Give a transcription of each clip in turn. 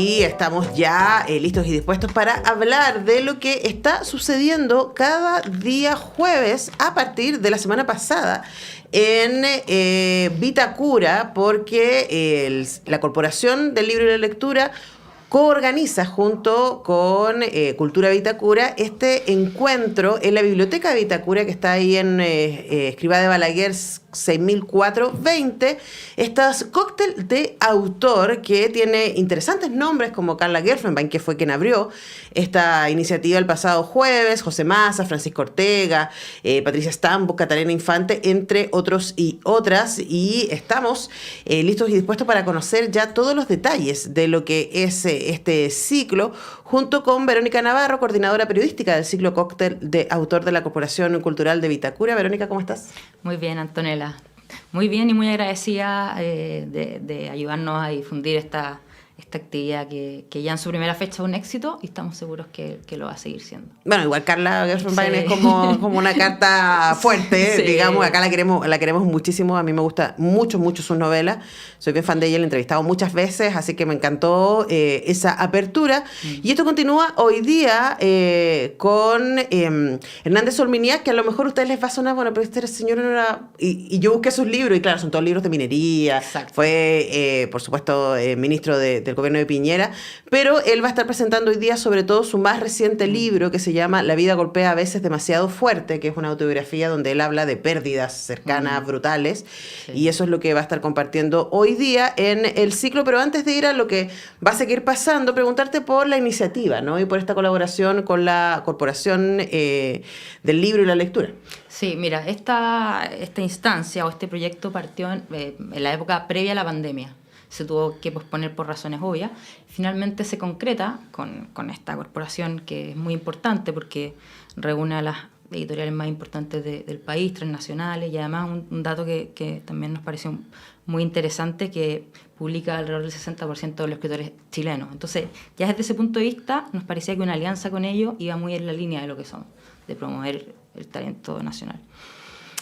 Y estamos ya listos y dispuestos para hablar de lo que está sucediendo cada día jueves a partir de la semana pasada en Vitacura, porque la Corporación del Libro y la Lectura coorganiza junto con Cultura Vitacura este encuentro en la Biblioteca de Vitacura, que está ahí en Escrivá de Balaguer 6420. Estos cóctel de autor que tiene interesantes nombres como Carla Gerfenbein, que fue quien abrió esta iniciativa el pasado jueves, José Massa, Francisco Ortega, Patricia Stambo, Catalina Infante, entre otros y otras. Y estamos listos y dispuestos para conocer ya todos los detalles de lo que es este ciclo, junto con Verónica Navarro, coordinadora periodística del ciclo Cóctel de Autor de la Corporación Cultural de Vitacura. Verónica, ¿cómo estás? Muy bien, Antonella. Muy bien y muy agradecida de ayudarnos a difundir esta actividad que ya en su primera fecha es un éxito y estamos seguros que lo va a seguir siendo. Bueno, igual Carla Gerfenbein es como una carta fuerte, sí. Digamos, acá la queremos muchísimo, a mí me gusta mucho sus novelas, soy bien fan de ella, la he entrevistado muchas veces, así que me encantó esa apertura. Y esto continúa hoy día con Hernández Solminiak, que a lo mejor a ustedes les va a sonar, bueno, pero este señor no era... Y yo busqué sus libros, y claro, son todos libros de minería. Exacto. Fue, por supuesto, ministro del gobierno de Piñera, pero él va a estar presentando hoy día sobre todo su más reciente libro, que se llama La vida golpea a veces demasiado fuerte, que es una autobiografía donde él habla de pérdidas cercanas, brutales, sí. Y eso es lo que va a estar compartiendo hoy día en el ciclo. Pero antes de ir a lo que va a seguir pasando, preguntarte por la iniciativa, ¿no? Y por esta colaboración con la Corporación del Libro y la Lectura. Sí, mira, esta instancia o este proyecto partió en la época previa a la pandemia. Se tuvo que posponer por razones obvias. Finalmente se concreta con esta corporación, que es muy importante porque reúne a las editoriales más importantes del país, transnacionales, y además un dato que también nos pareció muy interesante, que publica alrededor del 60% de los escritores chilenos. Entonces, ya desde ese punto de vista, nos parecía que una alianza con ellos iba muy en la línea de lo que somos, de promover el talento nacional.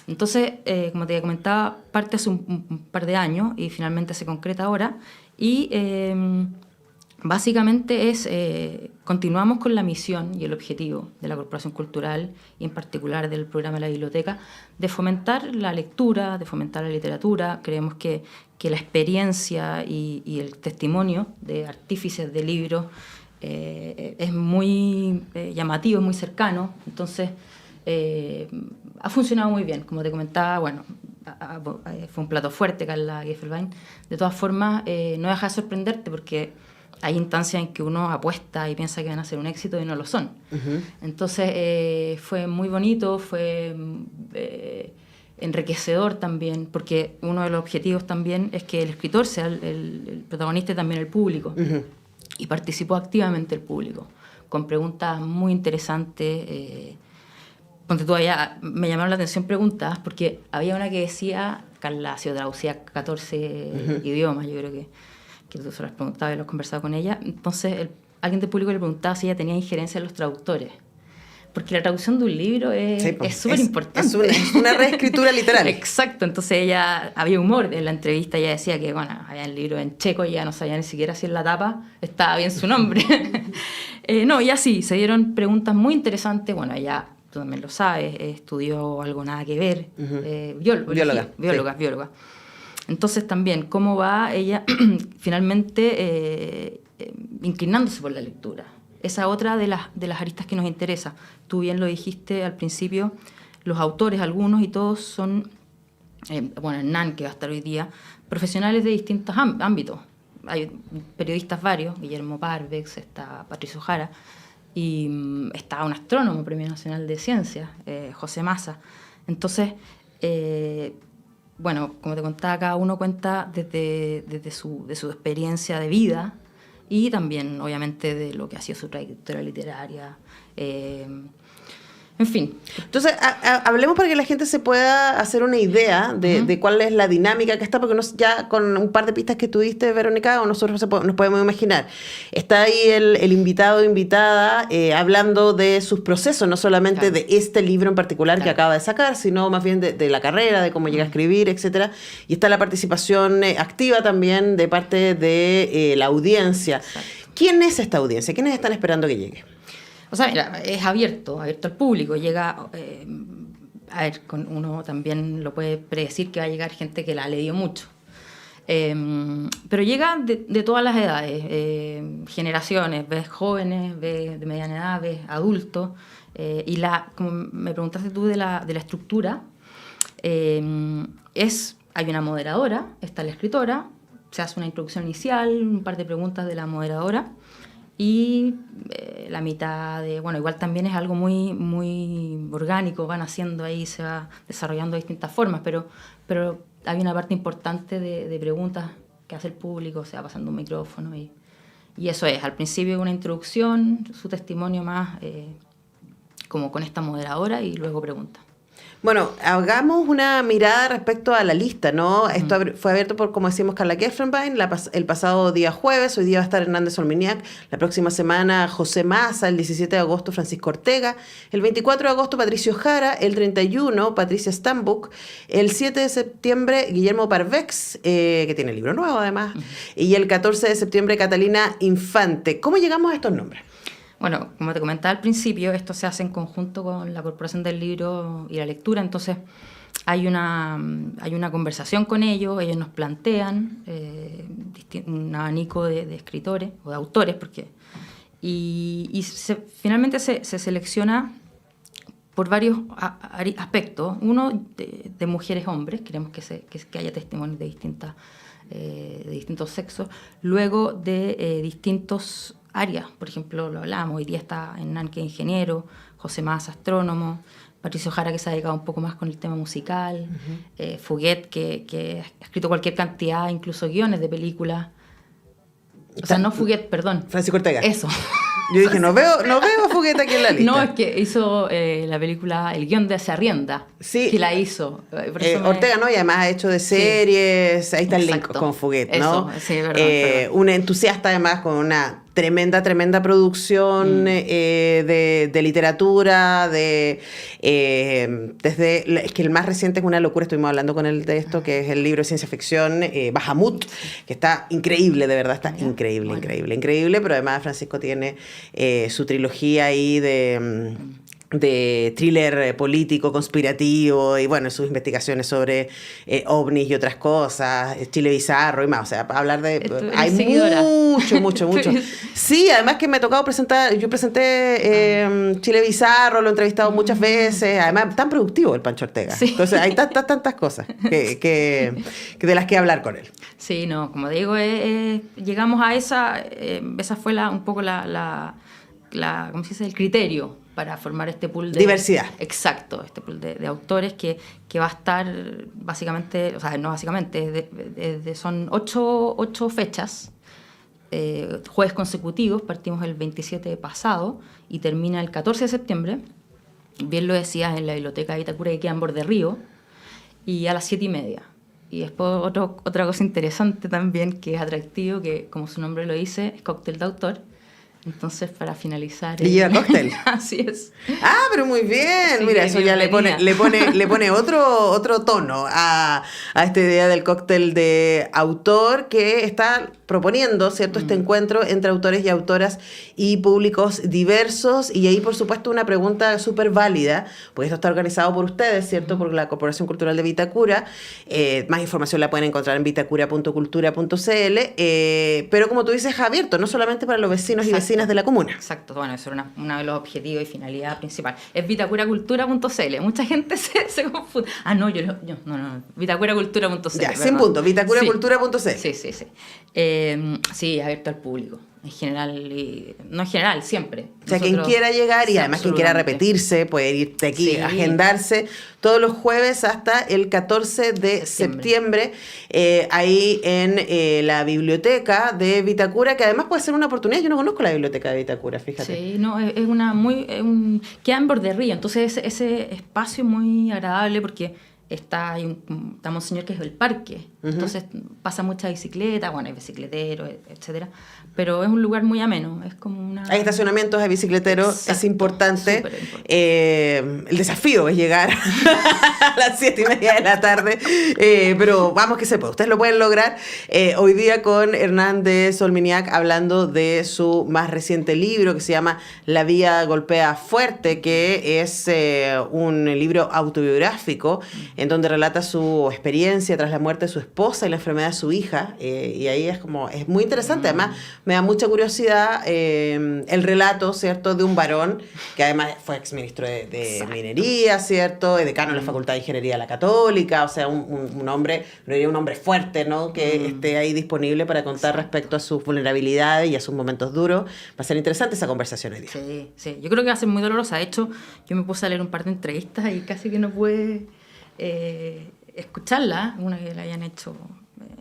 Entonces, como te comentaba, parte hace un par de años y finalmente se concreta ahora. Y básicamente continuamos con la misión y el objetivo de la Corporación Cultural y en particular del programa de la biblioteca, de fomentar la lectura, de fomentar la literatura. Creemos que la experiencia y el testimonio de artífices de libros es muy llamativo, es muy cercano. Entonces, ha funcionado muy bien, como te comentaba. Bueno, fue un plato fuerte Carla Gerfenbein. De todas formas, no deja de sorprenderte porque hay instancias en que uno apuesta y piensa que van a ser un éxito y no lo son. Uh-huh. Entonces fue muy bonito, fue enriquecedor también, porque uno de los objetivos también es que el escritor sea el protagonista y también el público. Uh-huh. Y participó activamente el público, con preguntas muy interesantes. Ponte tú allá, me llamaron la atención preguntas, porque había una que decía, Carla ha sido traducida a 14 uh-huh. idiomas, yo creo que tú se las preguntabas y los conversaba con ella. Entonces alguien del público le preguntaba si ella tenía injerencia en los traductores, porque la traducción de un libro es súper importante. Es una reescritura literal. Exacto, entonces ella, había humor en la entrevista, ella decía que, bueno, había el libro en checo y ella no sabía ni siquiera si en la tapa estaba bien su nombre. No, y así, se dieron preguntas muy interesantes. Bueno, ella, tú también lo sabes, estudió algo nada que ver, uh-huh. Bióloga. Entonces también, cómo va ella finalmente inclinándose por la lectura. Esa otra de las aristas que nos interesa. Tú bien lo dijiste al principio, los autores, algunos y todos son, Hernán, que va a estar hoy día, profesionales de distintos ámbitos. Hay periodistas varios, Guillermo Parvex, está Patricio Jara, y está un astrónomo, Premio Nacional de Ciencias, José Massa. Entonces, bueno, como te contaba, cada uno cuenta desde su experiencia de vida y también, obviamente, de lo que ha sido su trayectoria literaria. En fin. Entonces, hablemos para que la gente se pueda hacer una idea de cuál es la dinámica que está, porque ya con un par de pistas que tuviste, Verónica, o nosotros nos podemos imaginar. Está ahí el invitado o invitada hablando de sus procesos, no solamente de este libro en particular que acaba de sacar, sino más bien de la carrera, de cómo llega a escribir, etcétera. Y está la participación activa también de parte de la audiencia. ¿Quién es esta audiencia? ¿Quiénes están esperando que llegue? O sea, mira, es abierto al público. Llega, a ver, uno también lo puede predecir que va a llegar gente que la ha leído mucho. Pero llega de todas las edades, generaciones, ves jóvenes, ves de mediana edad, ves adultos. Y como me preguntaste tú de la estructura, hay una moderadora, está la escritora, se hace una introducción inicial, un par de preguntas de la moderadora y la mitad bueno, igual también es algo muy, muy orgánico, van haciendo ahí, se va desarrollando de distintas formas, pero hay una parte importante de preguntas que hace el público, se va pasando un micrófono y eso es, al principio una introducción, su testimonio más como con esta moderadora y luego preguntas. Bueno, hagamos una mirada respecto a la lista, ¿no? Esto fue abierto por, como decimos, Carla Kerfenbein el pasado día jueves. Hoy día va a estar Hernández Olminiak. La próxima semana, José Massa. El 17 de agosto, Francisco Ortega. El 24 de agosto, Patricio Jara. El 31, Patricia Stambuk. El 7 de septiembre, Guillermo Parvex, que tiene libro nuevo además. Y el 14 de septiembre, Catalina Infante. ¿Cómo llegamos a estos nombres? Bueno, como te comentaba al principio, esto se hace en conjunto con la Corporación del Libro y la Lectura, entonces hay una conversación con ellos nos plantean un abanico de escritores o de autores, finalmente se selecciona por varios aspectos. Uno, de mujeres-hombres, queremos que haya testimonios de distintos sexos, luego de distintos áreas, por ejemplo, lo hablamos, hoy día está Hernán, que es ingeniero, José Massa, astrónomo, Patricio Jara, que se ha dedicado un poco más con el tema musical, Fuguet, que ha escrito cualquier cantidad, incluso guiones de películas. O sea, no Fuguet, perdón. Francisco Ortega. Eso. Yo dije, no veo a Fuguet aquí en la lista. No, es que hizo la película, el guión de Se Arrienda, sí, que la hizo. Ortega, ¿no? Y además ha hecho de series, sí, ahí está el link con Fuguet, ¿no? Eso, sí, verdad. Un entusiasta además con una tremenda producción de literatura, desde, es que el más reciente es una locura, estuvimos hablando con él de esto, que es el libro de ciencia ficción, Bahamut, que está increíble, de verdad, está increíble, pero además Francisco tiene su trilogía ahí de thriller político, conspirativo, y bueno, sus investigaciones sobre ovnis y otras cosas, Chile Bizarro y más, o sea, para hablar de... Hay mucho. Sí, además que me ha tocado yo presenté Chile Bizarro, lo he entrevistado muchas veces, además tan productivo el Pancho Ortega. Sí. Entonces hay tantas cosas que de las que hablar con él. Sí, no, como digo, llegamos a esa fue un poco ¿cómo se dice? El criterio para formar este pool de... Diversidad. Exacto, este pool de autores que va a estar básicamente, o sea, no básicamente, son 8 fechas, jueves consecutivos, partimos el 27 pasado y termina el 14 de septiembre, bien lo decías, en la biblioteca de Vitacura, que queda en Borde Río, y a las 7:30. Y después otra cosa interesante también, que es atractivo, que como su nombre lo dice, es cóctel de autor. Entonces, para finalizar... ¿Y lleva cóctel? Así es. Ah, pero muy bien. Sí, mira, eso ya le pone otro tono a esta idea del cóctel de autor que está proponiendo, ¿cierto? Este encuentro entre autores y autoras y públicos diversos. Y ahí, por supuesto, una pregunta súper válida, porque esto está organizado por ustedes, ¿cierto? Por la Corporación Cultural de Vitacura. Más información la pueden encontrar en vitacura.cultura.cl. Pero como tú dices, es abierto, no solamente para los vecinos y vecinas de la comuna. Exacto, bueno, eso era uno de los objetivos y finalidad principal. Es vitacuracultura.cl. Mucha gente se confunde. Ah, no, no, vitacuracultura.cl. Ya, sin punto, vitacuracultura.cl. Sí. Sí, abierto al público. En general, no en general, siempre. O sea, quien quiera llegar y además quien quiera repetirse, puede ir de aquí, agendarse todos los jueves hasta el 14 de septiembre, ahí en la biblioteca de Vitacura, que además puede ser una oportunidad. Yo no conozco la biblioteca de Vitacura, fíjate. Sí, no, es una queda en Borde Río, entonces ese espacio muy agradable porque está un señor que es el parque. Entonces pasa mucha bicicleta, bueno, hay bicicleteros, etcétera, pero es un lugar muy ameno, es como una... Hay estacionamientos, hay bicicleteros. Exacto, es importante. El desafío es llegar a las 7:30 de la tarde, pero vamos que se puede, ustedes lo pueden lograr. Hoy día con Hernán de Solminiac hablando de su más reciente libro que se llama La Vida Golpea Fuerte, que es un libro autobiográfico en donde relata su experiencia tras la muerte de su esposa y la enfermedad de su hija, y ahí es muy interesante. Además me da mucha curiosidad el relato, ¿cierto?, de un varón que además fue exministro de Minería, ¿cierto?, decano de la Facultad de Ingeniería de la Católica, o sea, un hombre, no diría un hombre fuerte, ¿no?, que esté ahí disponible para contar respecto a sus vulnerabilidades y a sus momentos duros. Va a ser interesante esa conversación hoy día. Sí, yo creo que va a ser muy dolorosa. De hecho, yo me puse a leer un par de entrevistas y casi que no pude escucharla, una que la hayan hecho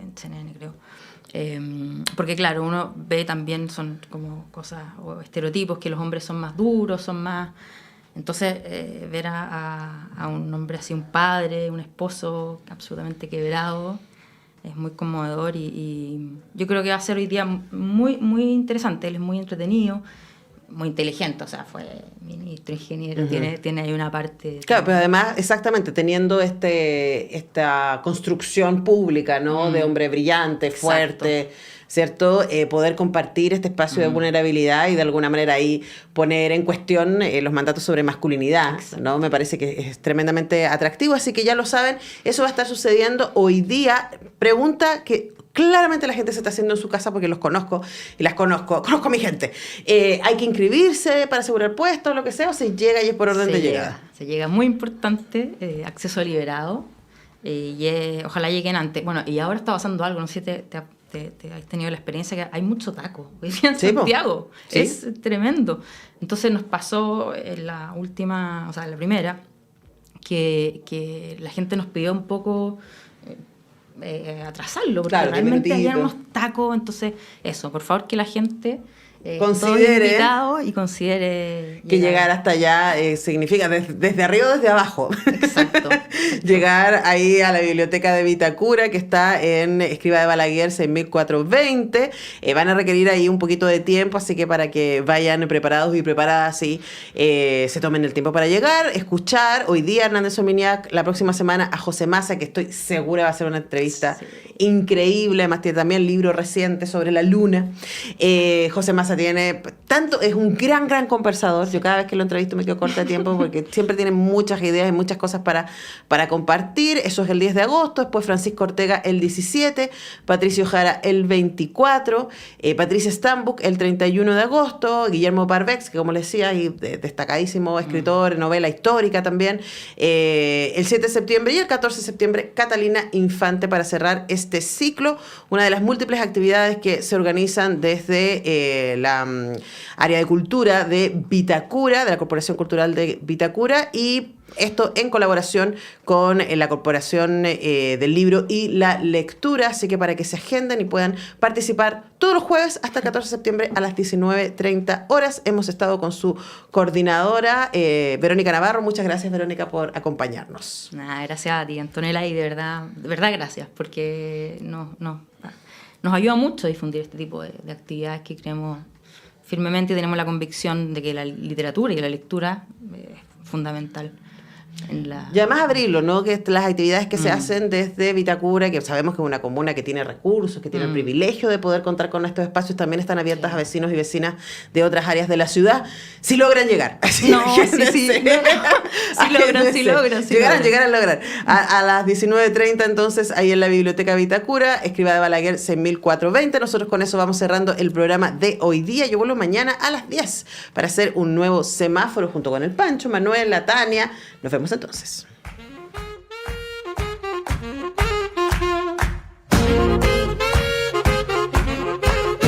en CNN, creo. Porque claro, uno ve también, son como cosas o estereotipos, que los hombres son más duros, son más... Entonces, ver a un hombre así, un padre, un esposo absolutamente quebrado, es muy conmovedor y yo creo que va a ser hoy día muy, muy interesante. Él es muy entretenido, muy inteligente, o sea, fue ministro, ingeniero, tiene ahí una parte... Claro, pero además, exactamente, teniendo esta construcción pública, ¿no?, de hombre brillante, fuerte... Exacto. ¿Cierto? Poder compartir este espacio de vulnerabilidad y de alguna manera ahí poner en cuestión los mandatos sobre masculinidad. Exacto. ¿No? Me parece que es tremendamente atractivo, así que ya lo saben, eso va a estar sucediendo hoy día. Pregunta que claramente la gente se está haciendo en su casa porque los conozco y las conozco a mi gente. ¿Hay que inscribirse para asegurar puestos, lo que sea, o se llega y es por orden de llegada? Se llega, muy importante, acceso liberado, ojalá lleguen antes. Bueno, y ahora está pasando algo, no sé si te has tenido la experiencia que hay mucho taco hoy día en Santiago. Sí. Es tremendo. Entonces nos pasó en la última, o sea, en la primera, que la gente nos pidió un poco atrasarlo, porque realmente había unos tacos. Entonces, eso, por favor, que la gente... considere y considere que llegar hasta allá significa desde arriba o desde abajo. Exacto. Llegar ahí a la biblioteca de Vitacura, que está en Escrivá de Balaguer 6420. Van a requerir ahí un poquito de tiempo, así que para que vayan preparados y preparadas y se tomen el tiempo para llegar, escuchar. Hoy día Hernández Solminiac, la próxima semana a José Massa, que estoy segura va a ser una entrevista increíble. Además tiene también libro reciente sobre la luna. José Massa es un gran conversador. Yo cada vez que lo entrevisto me quedo corta de tiempo porque siempre tiene muchas ideas y muchas cosas para compartir. Eso es el 10 de agosto. Después Francisco Ortega el 17, Patricio Jara el 24, Patricia Stambuk el 31 de agosto, Guillermo Parvex, que como les decía, y destacadísimo escritor, novela histórica también, el 7 de septiembre y el 14 de septiembre Catalina Infante, para cerrar este ciclo, una de las múltiples actividades que se organizan desde la área de cultura de Vitacura, de la Corporación Cultural de Vitacura, y esto en colaboración con la Corporación del Libro y la Lectura, así que para que se agenden y puedan participar todos los jueves hasta el 14 de septiembre a las 19:30 horas. Hemos estado con su coordinadora, Verónica Navarro. Muchas gracias, Verónica, por acompañarnos. Gracias a ti, Antonella, y de verdad gracias, porque nos ayuda mucho a difundir este tipo de actividades que creemos firmemente y tenemos la convicción de que la literatura y la lectura es fundamental. Y además abrirlo, ¿no? Que las actividades que se hacen desde Vitacura, que sabemos que es una comuna que tiene recursos, que tiene el privilegio de poder contar con estos espacios, también están abiertas a vecinos y vecinas de otras áreas de la ciudad, si logran llegar. Sí logran. Llegarán a lograr. A las 19:30 entonces, ahí en la Biblioteca Vitacura, Escrivá de Balaguer 6420. Nosotros con eso vamos cerrando el programa de hoy día. Yo vuelvo mañana a las 10 para hacer un nuevo semáforo junto con el Pancho, Manuel, la Tania. Nos vemos entonces.